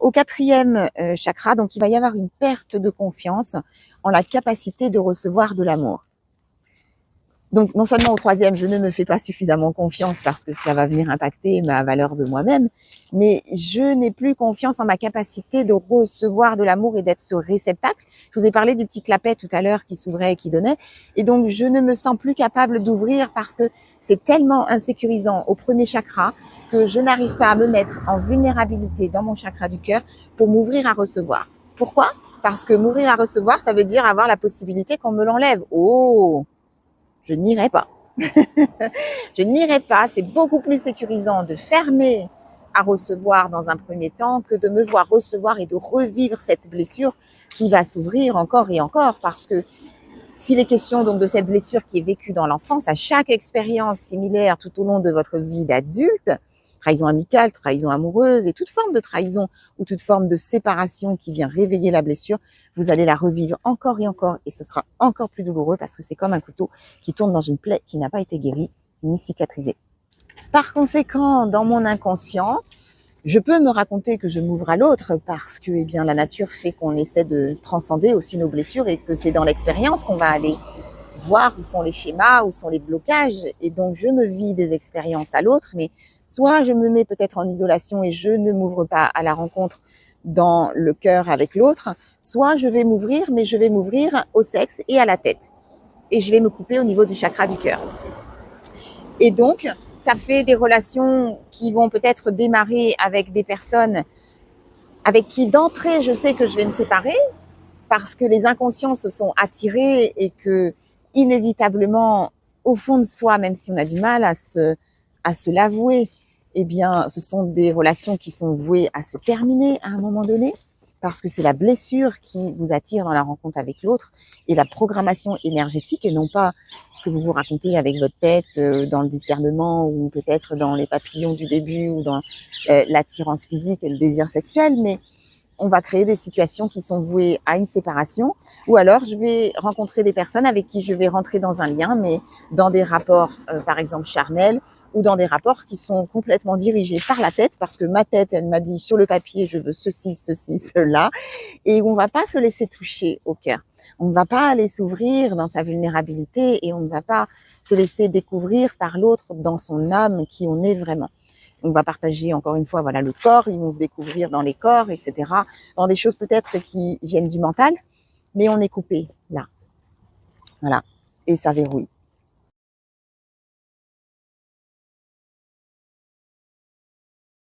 au 4e chakra, donc il va y avoir une perte de confiance en la capacité de recevoir de l'amour. Donc, non seulement au 3e, je ne me fais pas suffisamment confiance parce que ça va venir impacter ma valeur de moi-même, mais je n'ai plus confiance en ma capacité de recevoir de l'amour et d'être ce réceptacle. Je vous ai parlé du petit clapet tout à l'heure qui s'ouvrait et qui donnait. Et donc, je ne me sens plus capable d'ouvrir parce que c'est tellement insécurisant au 1er chakra que je n'arrive pas à me mettre en vulnérabilité dans mon chakra du cœur pour m'ouvrir à recevoir. Pourquoi? Parce que m'ouvrir à recevoir, ça veut dire avoir la possibilité qu'on me l'enlève. Oh! Je n'irai pas. Je n'irai pas. C'est beaucoup plus sécurisant de fermer à recevoir dans un premier temps que de me voir recevoir et de revivre cette blessure qui va s'ouvrir encore et encore, parce que s'il est question donc de cette blessure qui est vécue dans l'enfance, à chaque expérience similaire tout au long de votre vie d'adulte, trahison amicale, trahison amoureuse et toute forme de trahison ou toute forme de séparation qui vient réveiller la blessure, vous allez la revivre encore et ce sera encore plus douloureux parce que c'est comme un couteau qui tourne dans une plaie qui n'a pas été guérie ni cicatrisée. Par conséquent, dans mon inconscient, je peux me raconter que je m'ouvre à l'autre parce que eh bien, la nature fait qu'on essaie de transcender aussi nos blessures et que c'est dans l'expérience qu'on va aller voir où sont les schémas, où sont les blocages. Et donc, je me vis des expériences à l'autre, mais soit je me mets peut-être en isolation et je ne m'ouvre pas à la rencontre dans le cœur avec l'autre, soit je vais m'ouvrir, mais je vais m'ouvrir au sexe et à la tête. Et je vais me couper au niveau du chakra du cœur. Et donc, ça fait des relations qui vont peut-être démarrer avec des personnes avec qui d'entrée je sais que je vais me séparer parce que les inconscients se sont attirés et que inévitablement au fond de soi, même si on a du mal à se l'avouer, eh bien ce sont des relations qui sont vouées à se terminer à un moment donné parce que c'est la blessure qui vous attire dans la rencontre avec l'autre et la programmation énergétique et non pas ce que vous vous racontez avec votre tête dans le discernement ou peut-être dans les papillons du début ou dans l'attirance physique et le désir sexuel, mais on va créer des situations qui sont vouées à une séparation ou alors je vais rencontrer des personnes avec qui je vais rentrer dans un lien, mais dans des rapports par exemple charnels ou dans des rapports qui sont complètement dirigés par la tête parce que ma tête, elle m'a dit sur le papier, je veux ceci, cela et on ne va pas se laisser toucher au cœur. On ne va pas aller s'ouvrir dans sa vulnérabilité et on ne va pas se laisser découvrir par l'autre dans son âme qui on est vraiment. On va partager encore une fois voilà le corps, ils vont se découvrir dans les corps, etc. Dans des choses peut-être qui viennent du mental, mais on est coupé là. Voilà. Et ça verrouille.